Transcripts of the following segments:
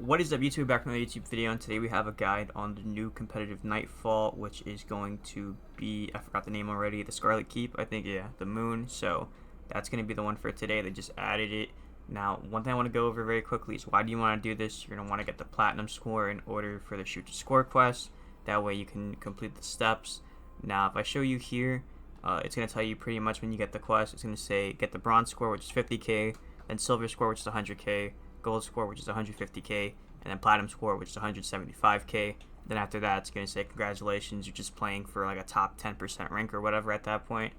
What is up, YouTube? Back from the YouTube video, and today we have a guide on the new competitive Nightfall, which is going to be, I forgot the name already, the Scarlet Keep, I think, yeah, the moon. So that's going to be the one for today. They just added it. Now, one thing I want to go over very quickly is why do you want to do this? You're going to want to get the platinum score in order for the shoot to score quest. That way you can complete the steps. Now, if I show you here, it's going to tell you pretty much when you get the quest. It's going to say get the bronze score, which is 50k, then silver score, which is 100k, gold score, which is 150k, and then platinum score, which is 175k. Then after that, it's going to say congratulations, you're just playing for like a top 10% rank or whatever at that point.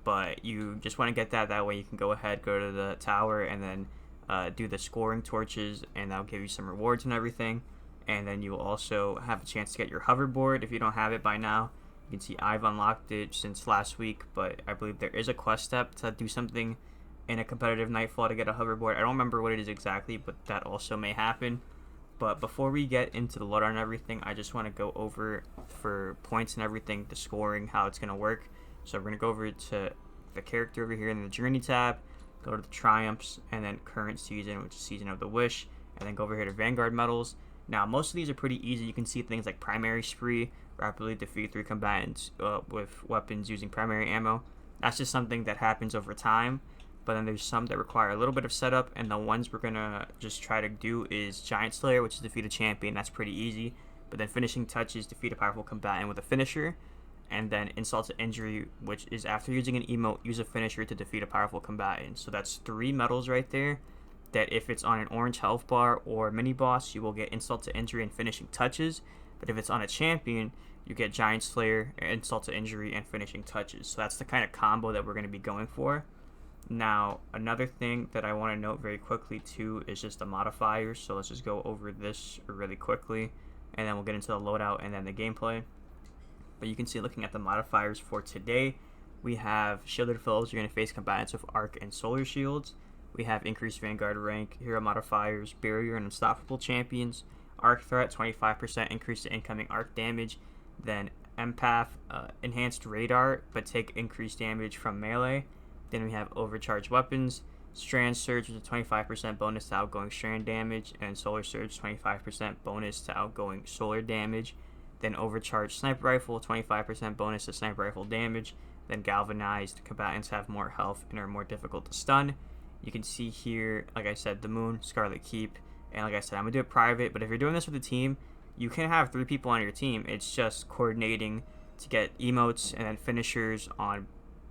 But you just want to get that way you can go ahead, go to the tower, and then do the scoring torches, and that'll give you some rewards and everything. And then you will also have a chance to get your hoverboard if you don't have it by now. You can see I've unlocked it since last week, but I believe there is a quest step to do something in a competitive Nightfall to get a hoverboard. I don't remember what it is exactly, but that also may happen. But before we get into the loadout and everything, I just want to go over for points and everything, the scoring, how it's going to work. So we're going to go over to the character over here in the Journey tab, go to the Triumphs, and then Current Season, which is Season of the Wish, and then go over here to Vanguard Medals. Now, most of these are pretty easy. You can see things like Primary Spree, rapidly defeat 3 combatants with weapons using primary ammo. That's just something that happens over time. But then there's some that require a little bit of setup, and the ones we're going to just try to do is Giant Slayer, which is defeat a champion. That's pretty easy. But then Finishing Touches, defeat a powerful combatant with a finisher. And then Insult to Injury, which is after using an emote, use a finisher to defeat a powerful combatant. So that's 3 medals right there that if it's on an orange health bar or mini boss, you will get Insult to Injury and Finishing Touches. But if it's on a champion, you get Giant Slayer, Insult to Injury, and Finishing Touches. So that's the kind of combo that we're going to be going for. Now, another thing that I want to note very quickly too is just the modifiers. So let's just go over this really quickly, and then we'll get into the loadout and then the gameplay. But you can see, looking at the modifiers for today, we have shielded foes. You're going to face combatants with arc and solar shields. We have increased Vanguard rank, hero modifiers, barrier and unstoppable champions, arc threat, 25% increase to incoming arc damage, then empath, enhanced radar, but take increased damage from melee. Then we have overcharged weapons, strand surge with a 25% bonus to outgoing strand damage, and solar surge 25% bonus to outgoing solar damage. Then overcharged sniper rifle, 25% bonus to sniper rifle damage. Then galvanized combatants have more health and are more difficult to stun. You can see here, like I said, the moon, Scarlet Keep, and like I said, I'm gonna do it private. But if you're doing this with a team, you can have 3 people on your team. It's just coordinating to get emotes and then finishers on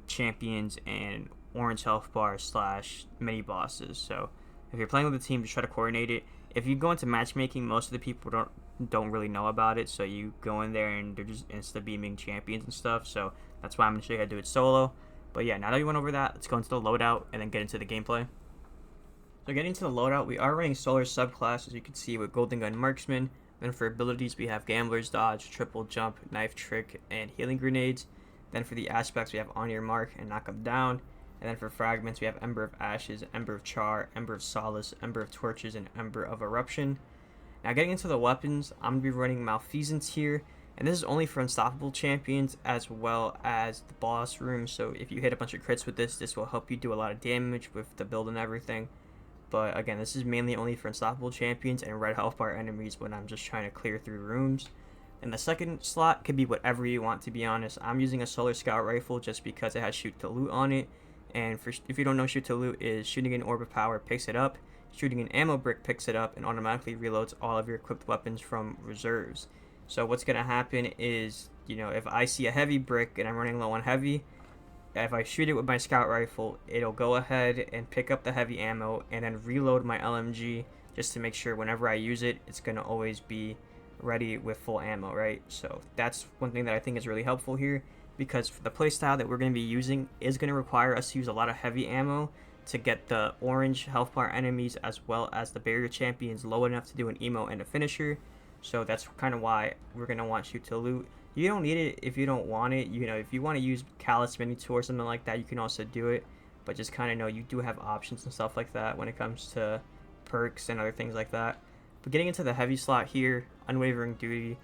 champions and orange health bar / mini bosses. So if you're playing with a team, just try to coordinate it. If you go into matchmaking, most of the people don't really know about it, so you go in there and they're just insta beaming champions and stuff. So that's why I'm gonna show you how to do it solo. But yeah, now that we went over that, let's go into the loadout and then get into the gameplay. So getting into the loadout, we are running solar subclass, as you can see, with Golden Gun Marksman. Then for abilities, we have Gambler's Dodge, Triple Jump, Knife Trick, and Healing Grenades. Then for the aspects, we have On Your Mark and Knock 'em Down. And then for fragments, we have Ember of Ashes, Ember of Char, Ember of Solace, Ember of Torches, and Ember of Eruption. Now getting into the weapons, I'm going to be running Malfeasance here. And this is only for unstoppable champions as well as the boss room. So if you hit a bunch of crits with this will help you do a lot of damage with the build and everything. But again, this is mainly only for unstoppable champions and red health bar enemies when I'm just trying to clear through rooms. And the second slot could be whatever you want, to be honest. I'm using a Solar Scout Rifle just because it has Shoot to Loot on it. And if you don't know, Shoot to Loot is shooting an orb of power picks it up, shooting an ammo brick picks it up, and automatically reloads all of your equipped weapons from reserves. So what's going to happen is, if I see a heavy brick and I'm running low on heavy, if I shoot it with my Scout Rifle, it'll go ahead and pick up the heavy ammo and then reload my LMG just to make sure whenever I use it, it's going to always be ready with full ammo, right? So that's one thing that I think is really helpful here, because the playstyle that we're going to be using is going to require us to use a lot of heavy ammo to get the orange health bar enemies as well as the barrier champions low enough to do an emo and a finisher. So that's kind of why we're going to want Shoot to Loot. You don't need it if you don't want it. If you want to use Callus Mini 2 or something like that, you can also do it. But just kind of know you do have options and stuff like that when it comes to perks and other things like that. But getting into the heavy slot here, Unwavering Duty,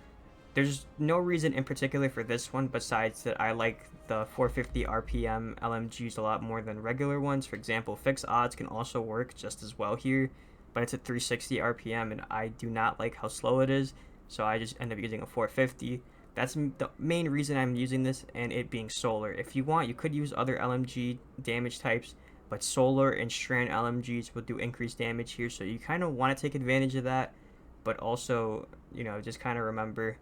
there's no reason in particular for this one besides that I like the 450 RPM LMGs a lot more than regular ones. For example, Fixed Odds can also work just as well here. but it's at 360 RPM, and I do not like how slow it is, so I just end up using a 450. That's the main reason I'm using this, and it being solar. If you want, you could use other LMG damage types, but solar and strand LMGs will do increased damage here, so you kind of want to take advantage of that, but also, you know, just kind of remember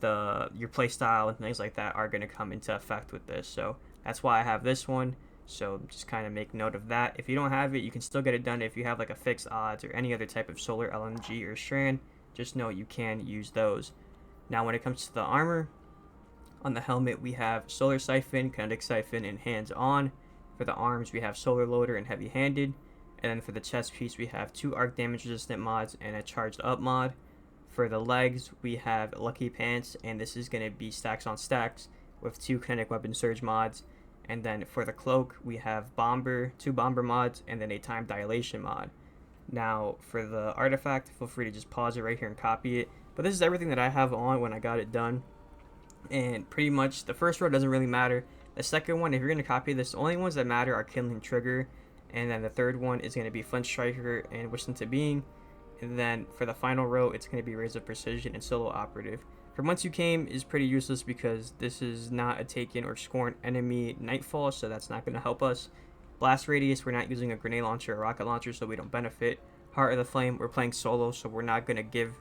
your playstyle and things like that are going to come into effect with this. So that's why I have this one. So just kind of make note of that. If you don't have it, you can still get it done if you have like a fixed odds or any other type of solar LMG or strand. Just know you can use those. Now when it comes to the armor, on the helmet we have solar siphon, kinetic siphon, and hands on. For the arms we have solar loader and heavy handed. And then for the chest piece we have 2 arc damage resistant mods and a charged up mod. For the legs we have lucky pants, and this is going to be stacks on stacks with 2 kinetic weapon surge mods. And then for the cloak, we have bomber, 2 bomber mods, and then a time dilation mod. Now, for the artifact, feel free to just pause it right here and copy it. But this is everything that I have on when I got it done. And pretty much, the first row doesn't really matter. The second one, if you're going to copy this, the only ones that matter are Kindling Trigger. And then the third one is going to be Flint Striker and Wish into Being. And then for the final row, it's going to be Raise of Precision and Solo Operative. For Once You Came is pretty useless because this is not a taken or scorn enemy Nightfall, so that's not going to help us. Blast Radius, we're not using a grenade launcher or rocket launcher, so we don't benefit. Heart of the Flame, we're playing solo, so we're not going to give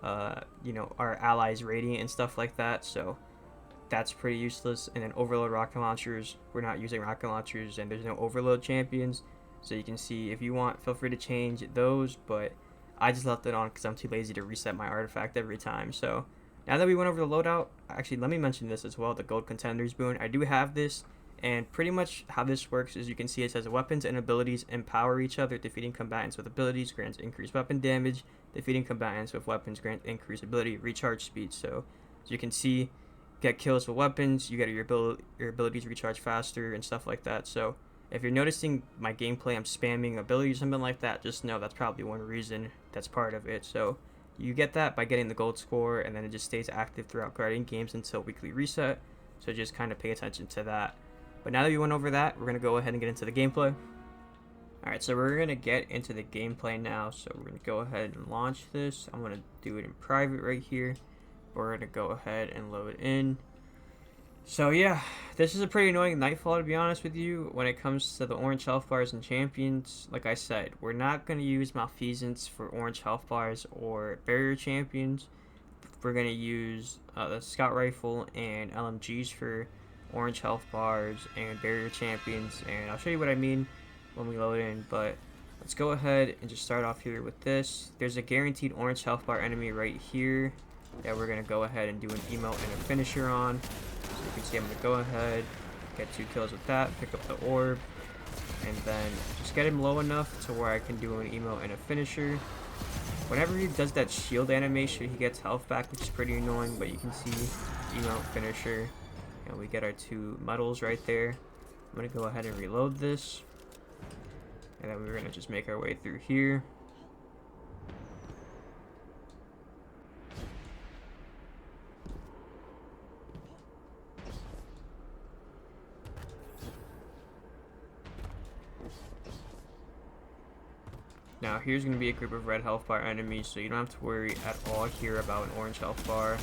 our allies radiant and stuff like that, so that's pretty useless. And then Overload rocket launchers, we're not using rocket launchers, and there's no Overload champions, so you can see if you want, feel free to change those, but I just left it on because I'm too lazy to reset my artifact every time. So now that we went over the loadout, actually let me mention this as well, the Gold Contenders boon. I do have this, and pretty much how this works is you can see it says weapons and abilities empower each other. Defeating combatants with abilities grants increased weapon damage. Defeating combatants with weapons grants increased ability recharge speed. So as you can see, get kills with weapons, you get your abilities recharge faster and stuff like that. So if you're noticing my gameplay, I'm spamming abilities or something like that, just know that's probably one reason that's part of it. So you get that by getting the gold score, and then it just stays active throughout Guardian games until weekly reset. So just kind of pay attention to that. But now that we went over that, we're going to go ahead and get into the gameplay. Alright, so we're going to get into the gameplay now. So we're going to go ahead and launch this. I'm going to do it in private right here. We're going to go ahead and load in. So yeah, this is a pretty annoying Nightfall, to be honest with you. When it comes to the orange health bars and champions, like I said, we're not going to use Malfeasance for orange health bars or barrier champions. We're going to use the scout rifle and LMGs for orange health bars and barrier champions, and I'll show you what I mean when we load in. But let's go ahead and just start off here with this. There's a guaranteed orange health bar enemy right here that we're going to go ahead and do an emote and a finisher on. So you can see I'm going to go ahead, get 2 kills with that, pick up the orb, and then just get him low enough to where I can do an emote and a finisher. Whenever he does that shield animation, he gets health back, which is pretty annoying, but you can see emote, finisher, and we get our 2 medals right there. I'm going to go ahead and reload this, and then we're going to just make our way through here. Now here's going to be a group of red health bar enemies, so you don't have to worry at all here about an orange health bar.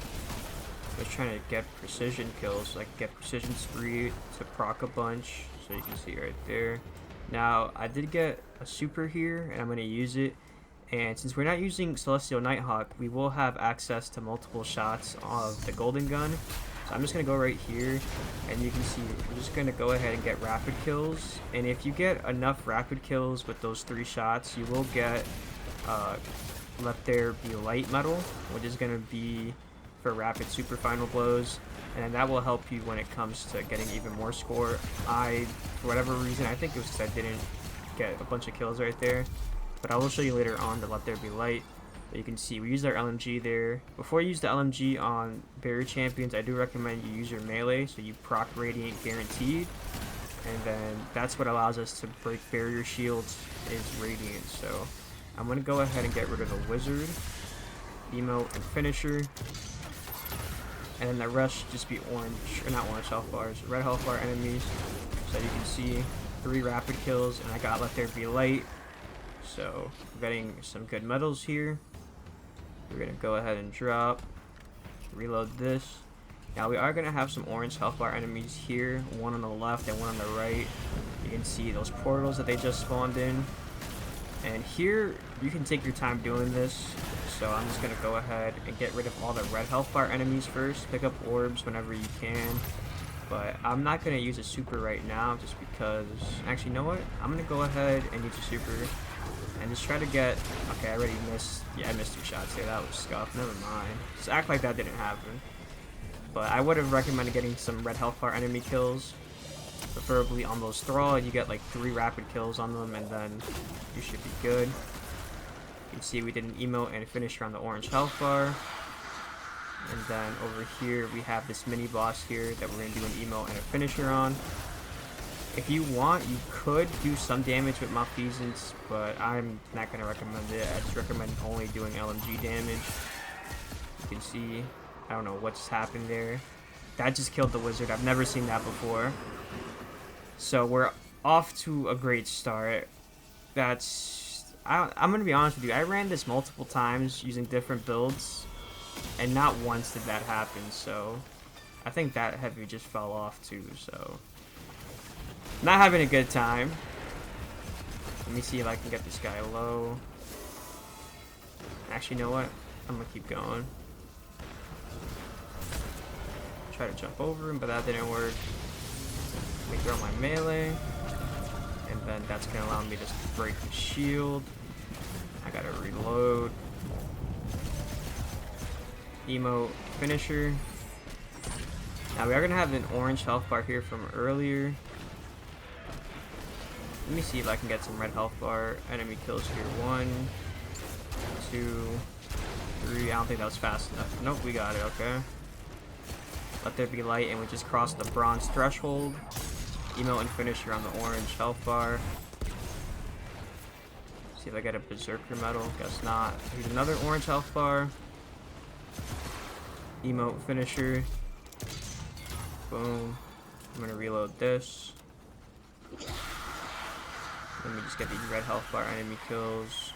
Just trying to get precision kills, like get precision spree to proc a bunch, so you can see right there. Now I did get a super here, and I'm going to use it. And since we're not using Celestial Nighthawk, we will have access to multiple shots of the golden gun. So I'm just going to go right here, and you can see we're just going to go ahead and get rapid kills. And if you get enough rapid kills with those 3 shots, you will get Let There Be Light medal, which is going to be for rapid super final blows. And then that will help you when it comes to getting even more score. For whatever reason, I think it was because I didn't get a bunch of kills right there, but I will show you later on the Let There Be Light. But you can see we used our LMG there. Before you use the LMG on barrier champions, I do recommend you use your melee, so you proc radiant guaranteed, and then that's what allows us to break barrier shields is radiant. So I'm going to go ahead and get rid of the wizard, emote, and finisher, and then the rest should just be orange, or not orange health bars, red health bar enemies. So you can see 3 rapid kills, and I got Let There Be Light. So getting some good medals here. We're gonna go ahead and drop, reload this. Now we are gonna have some orange health bar enemies here, one on the left and one on the right. You can see those portals that they just spawned in. And here you can take your time doing this. So I'm just gonna go ahead and get rid of all the red health bar enemies first. Pick up orbs whenever you can. But I'm not gonna use a super right now just because, actually, you know what? I'm gonna go ahead and use a super and just try to get, okay, I already missed, yeah, I missed 2 shots there. That was scuffed, never mind. Just act like that didn't happen. But I would have recommended getting some red health bar enemy kills, preferably on those Thrall. You get like 3 rapid kills on them, and then you should be good. You can see we did an emote and a finisher on the orange health bar. And then over here we have this mini boss here that we're going to do an emote and a finisher on. If you want, you could do some damage with malfeasance, but I'm not going to recommend it. I just recommend only doing LMG damage. You can see, I don't know what's happened there. That just killed the wizard. I've never seen that before. So we're off to a great start. I'm going to be honest with you. I ran this multiple times using different builds, and not once did that happen. So I think that heavy just fell off too. So not having a good time. Let me see if I can get this guy low. Actually, you know what? I'm going to keep going. Try to jump over him, but that didn't work. Let me throw my melee, and then that's gonna allow me to break the shield. I gotta reload. Emote, finisher. Now we are gonna have an orange health bar here from earlier. Let me see if I can get some red health bar enemy kills here. 1, 2, 3. I don't think that was fast enough. Nope, we got it. Okay. Let there be light, and we just crossed the bronze threshold. Emote and finisher on the orange health bar. See if I get a berserker medal. Guess not. Here's another orange health bar. Emote, finisher. Boom. I'm gonna reload this. Let me just get these red health bar enemy kills.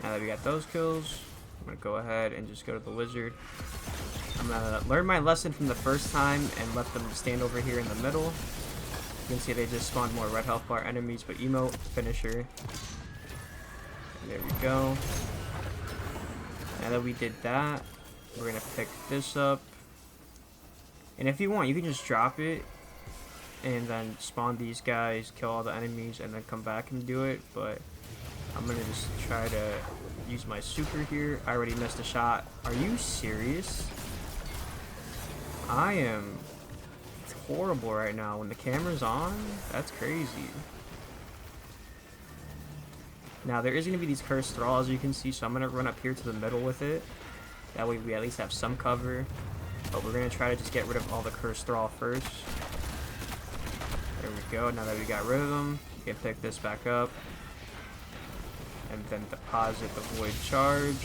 Now that we got those kills, I'm gonna go ahead and just go to the wizard. I'm gonna learn my lesson from the first time and let them stand over here in the middle. You can see they just spawned more red health bar enemies, but emote, finisher. And there we go. Now that we did that, we're gonna pick this up. And if you want, you can just drop it and then spawn these guys, kill all the enemies, and then come back and do it. But I'm gonna just try to use my super here. I already missed a shot. Are you serious? I am horrible right now. When the camera's on, that's crazy. Now there is gonna be these cursed thralls, as you can see, so I'm gonna run up here to the middle with it. That way we at least have some cover. But we're gonna try to just get rid of all the cursed thrall first. There we go. Now that we got rid of them, we can pick this back up. And then deposit the void charge.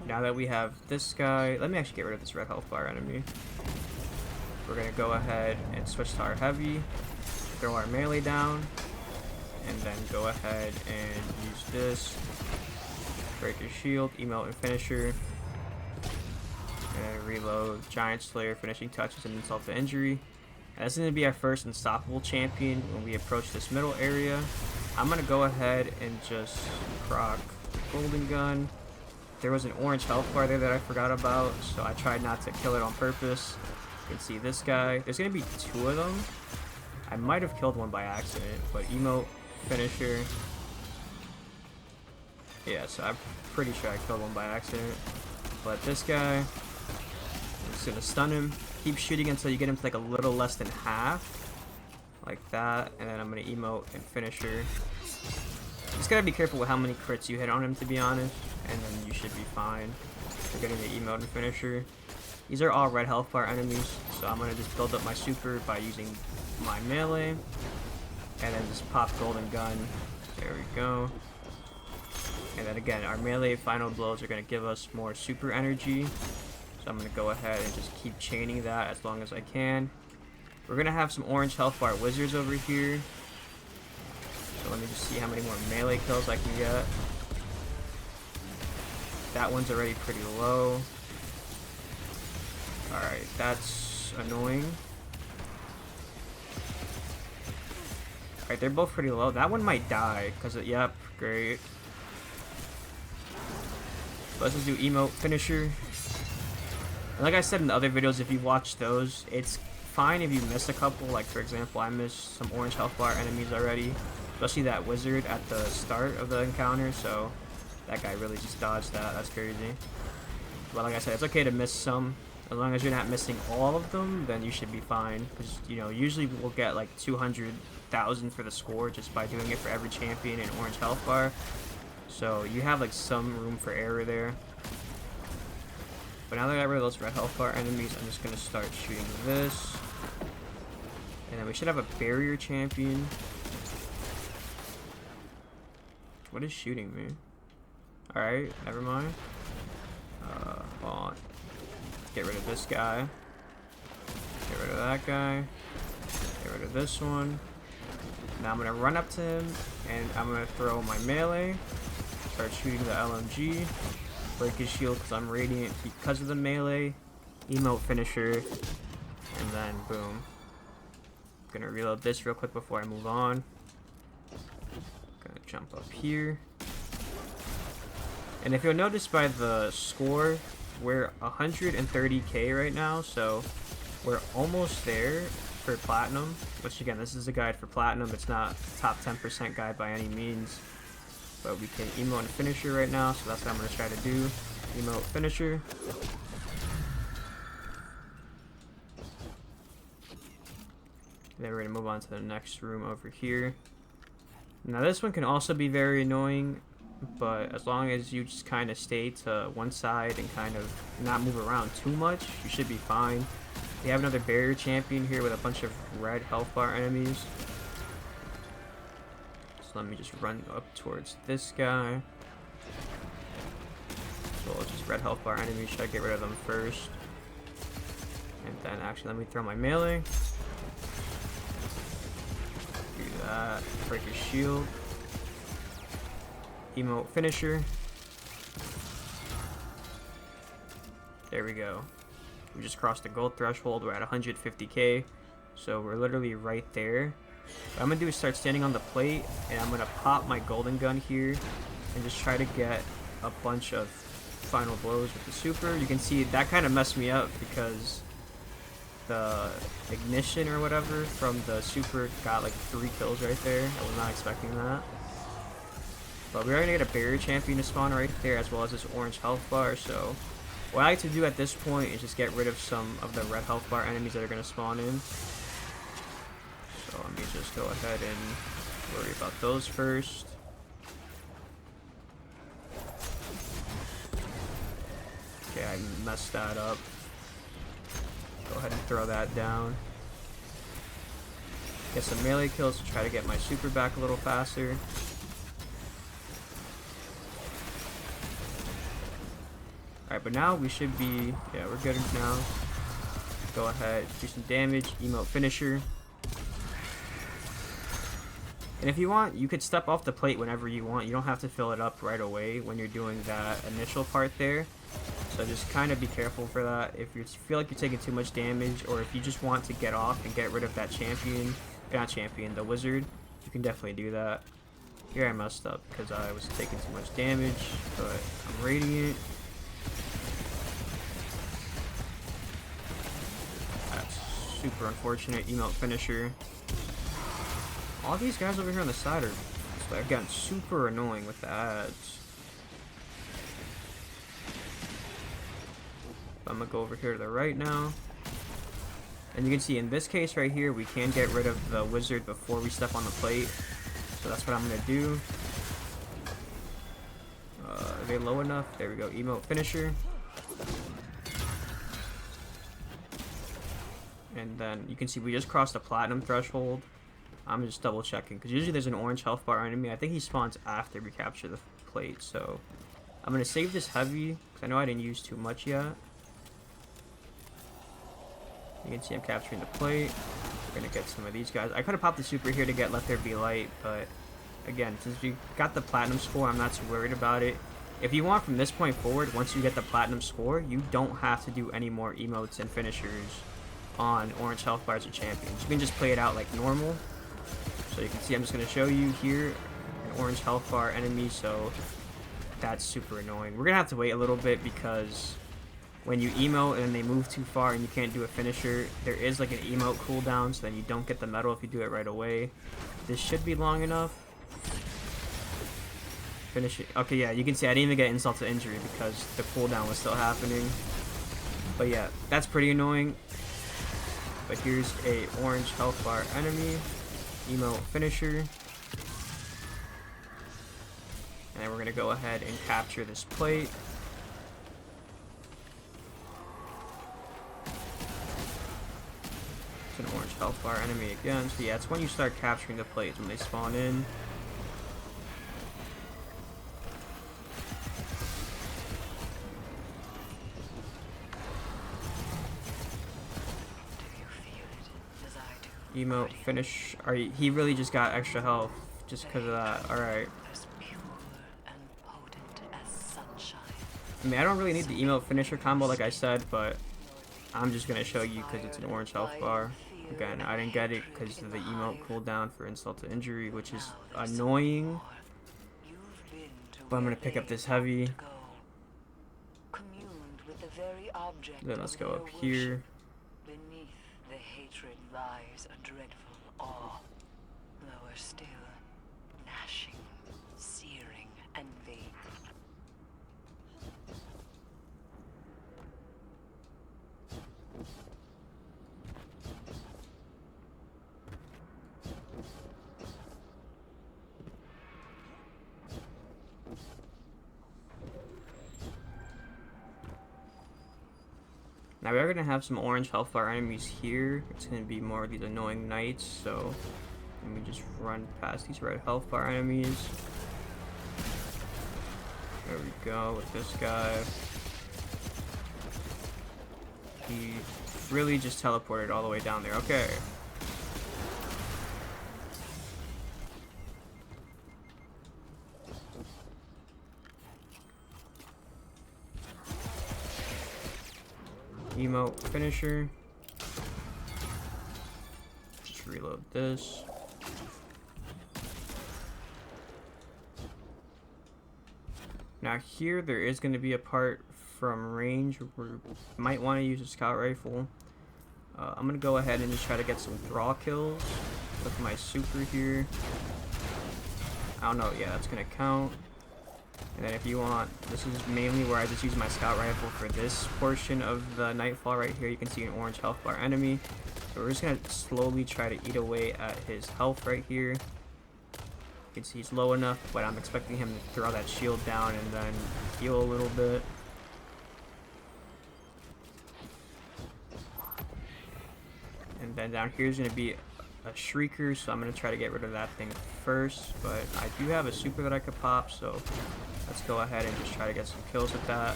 Now that we have this guy, let me actually get rid of this red health bar enemy. We're gonna go ahead and switch to our heavy, throw our melee down, and then go ahead and use this. Break your shield, emote and finisher. And reload, giant slayer, finishing touches, and insult to injury. That's going to be our first unstoppable champion when we approach this middle area. I'm going to go ahead and just proc golden gun. There was an orange health bar there that I forgot about, so I tried not to kill it on purpose. You can see this guy. There's going to be 2 of them. I might have killed one by accident, but emote, finisher. Yeah, so I'm pretty sure I killed one by accident. But this guy, I'm just going to stun him. Keep shooting until you get him to like a little less than half, like that, and then I'm gonna emote and finisher. Just gotta be careful with how many crits you hit on him, to be honest, and then you should be fine for getting the emote and finisher. These are all red health bar enemies, so I'm gonna just build up my super by using my melee, and then just pop golden gun. There we go. And then again, our melee final blows are gonna give us more super energy. So I'm going to go ahead and just keep chaining that as long as I can. We're going to have some orange health bar wizards over here. So let me just see how many more melee kills I can get. That one's already pretty low. Alright, that's annoying. Alright, they're both pretty low. That one might die, because, yep, great. Let's just do emote finisher. And like I said in the other videos, if you watch those, it's fine if you miss a couple. Like, for example, I missed some orange health bar enemies already. Especially that wizard at the start of the encounter, so that guy really just dodged that. That's crazy. But like I said, it's okay to miss some. As long as you're not missing all of them, then you should be fine. Because, you know, usually we'll get like 200,000 for the score just by doing it for every champion in orange health bar. So you have like some room for error there. But now that I got rid of those red health bar enemies, I'm just going to start shooting this. And then we should have a barrier champion. What is shooting me? Alright, never mind. Hold on. Get rid of this guy. Get rid of that guy. Get rid of this one. Now I'm going to run up to him, and I'm going to throw my melee. Start shooting the LMG. Break his shield because I'm radiant because of the melee. Emote finisher. And then boom. I'm going to reload this real quick before I move on. Gonna jump up here. And if you'll notice by the score, we're 130k right now, so we're almost there for platinum. Which again, this is a guide for platinum. It's not top 10% guide by any means. But we can emote and finisher right now, so that's what I'm gonna try to do. Emote finisher. Then we're gonna move on to the next room over here. Now this one can also be very annoying, but as long as you just kind of stay to one side and kind of not move around too much, you should be fine. We have another barrier champion here with a bunch of red health bar enemies. So let me just run up towards this guy. So it's just red health bar enemies, should I get rid of them first? And then actually let me throw my melee. Do that, break his shield. Emote finisher. There we go. We just crossed the gold threshold. We're at 150k. So we're literally right there. What I'm going to do is start standing on the plate. And I'm going to pop my golden gun here. And just try to get a bunch of final blows with the super. You can see that kind of messed me up because the ignition or whatever from the super got like 3 kills right there. I was not expecting that. But we're going to get a barrier champion to spawn right there, as well as this orange health bar. So what I like to do at this point is just get rid of some of the red health bar enemies that are going to spawn in. So let me just go ahead and worry about those first. Okay, I messed that up. Go ahead and throw that down. Get some melee kills to try to get my super back a little faster. Alright, but now we should be, yeah, we're good now. Go ahead, do some damage, emote finisher. And if you want, you could step off the plate whenever you want. You don't have to fill it up right away when you're doing that initial part there. So just kind of be careful for that. If you feel like you're taking too much damage, or if you just want to get off and get rid of that champion, not champion, the wizard, you can definitely do that. Here I messed up because I was taking too much damage, but I'm radiant. That's super unfortunate. Emote finisher. All these guys over here on the side are, again, super annoying with the ads. I'm gonna go over here to the right now. And you can see in this case right here, we can get rid of the wizard before we step on the plate. So that's what I'm gonna do. Are they low enough? There we go, emote finisher. And then you can see we just crossed the platinum threshold. I'm just double checking because usually there's an orange health bar enemy. I think he spawns after we capture the plate. So I'm gonna save this heavy because I know I didn't use too much yet. You can see I'm capturing the plate. We're gonna get some of these guys. I could have popped the super here to get Let There Be Light, but again, since we got the platinum score, I'm not too worried about it. If you want from this point forward, once you get the platinum score, you don't have to do any more emotes and finishers on orange health bars or champions. You can just play it out like normal. So you can see I'm just going to show you here an orange health bar enemy, so that's super annoying. We're going to have to wait a little bit because when you emote and they move too far and you can't do a finisher, there is like an emote cooldown, so then you don't get the medal if you do it right away. This should be long enough. Finish it. Okay, yeah, you can see I didn't even get insult to injury because the cooldown was still happening. But yeah, that's pretty annoying. But here's a orange health bar enemy. Emote finisher. And then we're going to go ahead and capture this plate. It's an orange health bar enemy again. So yeah, it's when you start capturing the plates when they spawn in. Emote finish. He really just got extra health just because of that. Alright. I mean, I don't really need the emote finisher combo like I said, but I'm just going to show you because it's an orange health bar. Again, I didn't get it because of the emote cooldown for insult to injury, which is annoying. But I'm going to pick up this heavy. Then let's go up here. The hatred lies a dreadful awe. Lower still, gnashing, searing envy. Now we are going to have some orange health bar enemies here. It's going to be more of these annoying knights, so let me just run past these red health bar enemies. There we go with this guy. He really just teleported all the way down there. Okay. Emote finisher. Just reload this. Now here there is going to be a part from range where you might want to use a scout rifle. I'm going to go ahead and just try to get some draw kills with my super here. I don't know, yeah, that's going to count. And then if you want, this is mainly where I just use my scout rifle for this portion of the Nightfall right here. You can see an orange health bar enemy. So we're just going to slowly try to eat away at his health right here. You can see he's low enough, but I'm expecting him to throw that shield down and then heal a little bit. And then down here is going to be a shrieker, so I'm going to try to get rid of that thing first. But I do have a super that I could pop, so let's go ahead and just try to get some kills with that.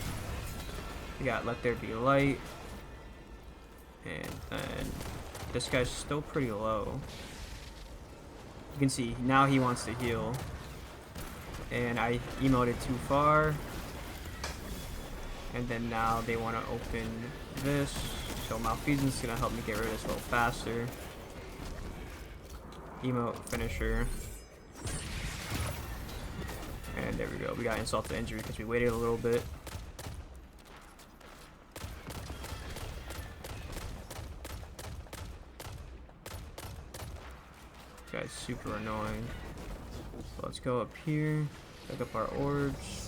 We got Let There Be Light. And then this guy's still pretty low. You can see now he wants to heal. And I emoted too far. And then now they want to open this. So Malfeasance is going to help me get rid of this a little faster. Emote finisher. And there we go. We got insult to injury because we waited a little bit. This guy's super annoying. So let's go up here. Pick up our orbs.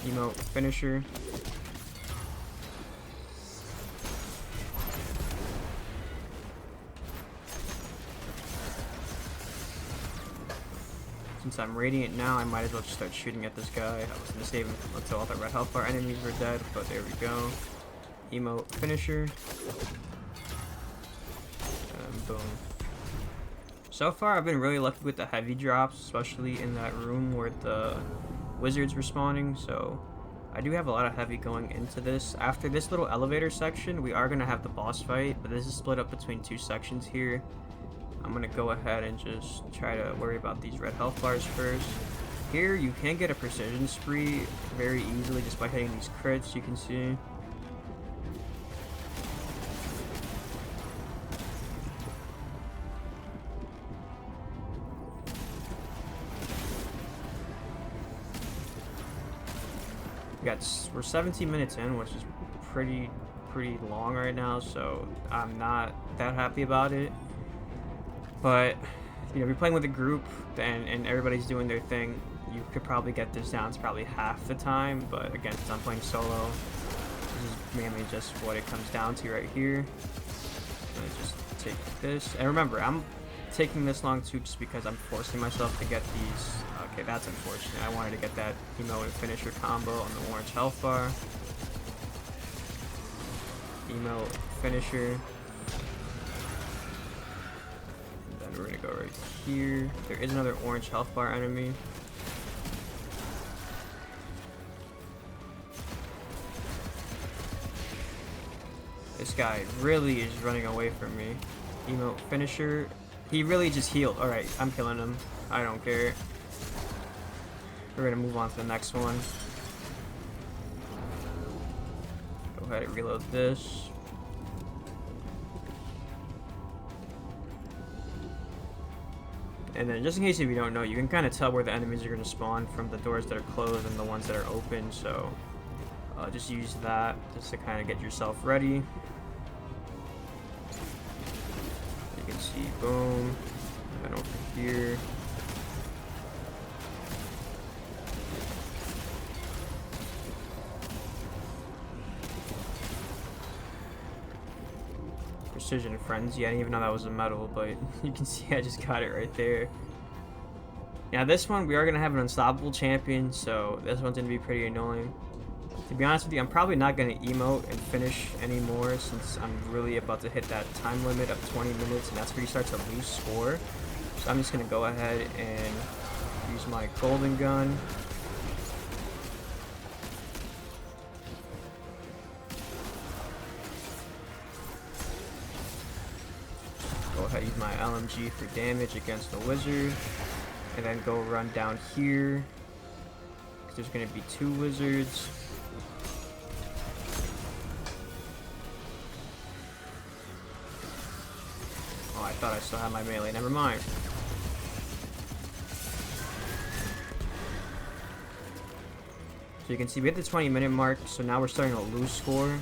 Emote finisher. Since I'm radiant now, I might as well just start shooting at this guy. I was gonna save him until all the red health bar enemies were dead, but there we go. Emote finisher. And boom. So far, I've been really lucky with the heavy drops, especially in that room where the wizards were spawning, so I do have a lot of heavy going into this. After this little elevator section, we are going to have the boss fight, but this is split up between 2 sections here. I'm going to go ahead and just try to worry about these red health bars first. Here, you can get a precision spree very easily just by hitting these crits, you can see. We're 17 minutes in, which is pretty long right now, so I'm not that happy about it. But you know, if you're playing with a group and everybody's doing their thing, you could probably get this down to probably half the time. But again, since I'm playing solo, this is mainly just what it comes down to right here. I'm gonna just take this, and remember, I'm taking this long too just because I'm forcing myself to get these. Okay, that's unfortunate. I wanted to get that emote and finisher combo on the orange health bar. Emote, finisher. And then we're gonna go right here. There is another orange health bar enemy. This guy really is running away from me. Emote, finisher. He really just healed. Alright, I'm killing him. I don't care. We're gonna move on to the next one. Go ahead and reload this. And then just in case if you don't know, you can kind of tell where the enemies are gonna spawn from the doors that are closed and the ones that are open, so just use that just to kind of get yourself ready. You can see, boom, and over here. Precision Frenzy. I didn't even know that was a medal, but you can see I just got it right there. Now this one, we are going to have an unstoppable champion, so this one's going to be pretty annoying. To be honest with you, I'm probably not going to emote and finish anymore since I'm really about to hit that time limit of 20 minutes, and that's where you start to lose score. So I'm just going to go ahead and use my golden gun. Go ahead, use my LMG for damage against the wizard, and then go run down here, because there's going to be 2 wizards. Oh, I thought I still had my melee, never mind. So you can see we hit the 20-minute mark, so now we're starting to lose score.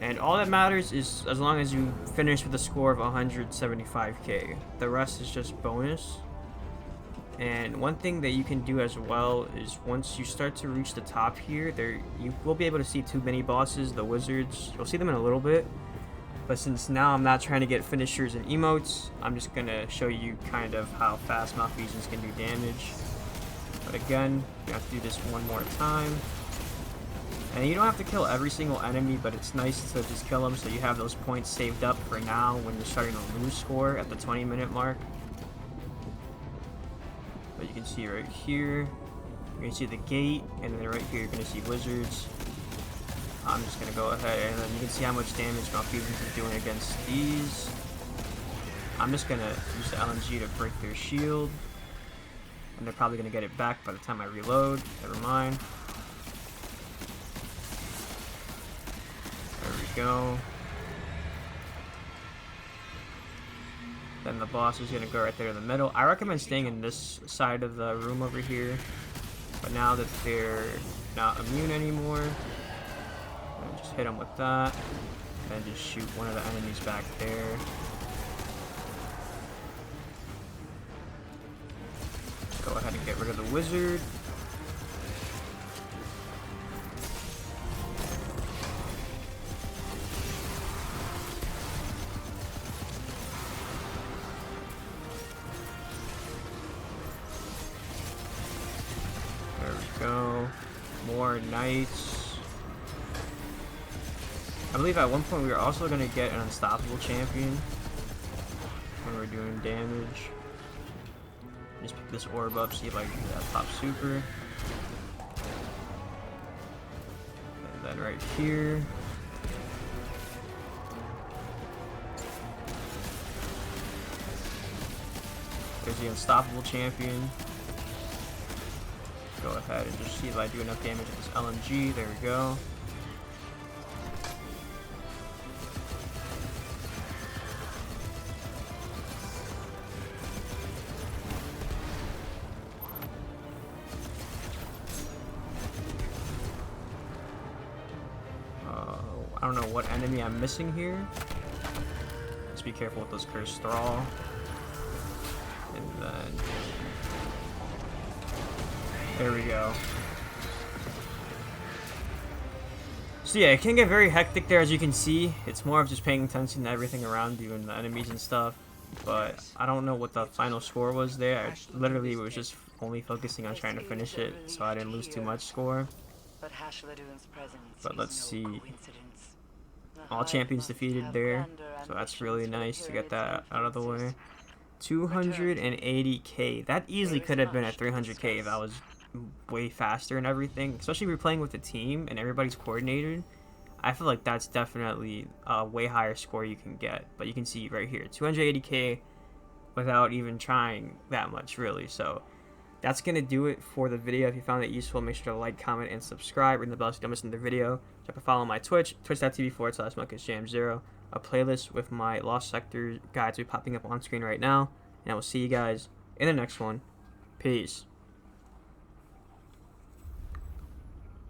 And all that matters is as long as you finish with a score of 175k. The rest is just bonus. And one thing that you can do as well is once you start to reach the top here, you will be able to see 2 mini bosses, the wizards. You'll see them in a little bit. But since now I'm not trying to get finishers and emotes, I'm just going to show you kind of how fast malfeasance can do damage. But again, you have to do this one more time. And you don't have to kill every single enemy, but it's nice to just kill them so you have those points saved up for now when you're starting to lose score at the 20-minute mark. But you can see right here, you're going to see the gate, and then right here you're going to see wizards. I'm just going to go ahead, and then you can see how much damage malfeasance is doing against these. I'm just going to use the LMG to break their shield. And they're probably going to get it back by the time I reload. Never mind. There we go. Then the boss is going to go right there in the middle. I recommend staying in this side of the room over here. But now that they're not immune anymore, just hit them with that. And just shoot one of the enemies back there. Go ahead and get rid of the wizard. There we go. More knights. I believe at one point we were also going to get an unstoppable champion when we're doing damage. Just pick this orb up, see if I can do that top super. then right here. There's the unstoppable champion. Go ahead and just see if I do enough damage with this LMG. There we go. I don't know what enemy I'm missing here. Just be careful with those cursed thrall. And then there we go. So yeah, it can get very hectic there, as you can see. It's more of just paying attention to everything around you and the enemies and stuff. But I don't know what the final score was there. I literally was just only focusing on trying to finish it, so I didn't lose too much score. But let's see. All champions defeated there, so that's really nice to get that out of the way. 280k. That easily could have been at 300k if I was way faster and everything. Especially if you're playing with a team and everybody's coordinated. I feel like that's definitely a way higher score you can get. But you can see right here, 280k without even trying that much, really. So that's going to do it for the video. If you found it useful, make sure to like, comment, and subscribe. Ring the bell so you don't miss another video. Check to follow my Twitch, twitch.tv/MuckusJam0. A playlist with my Lost Sector guides will be popping up on screen right now. And I will see you guys in the next one. Peace.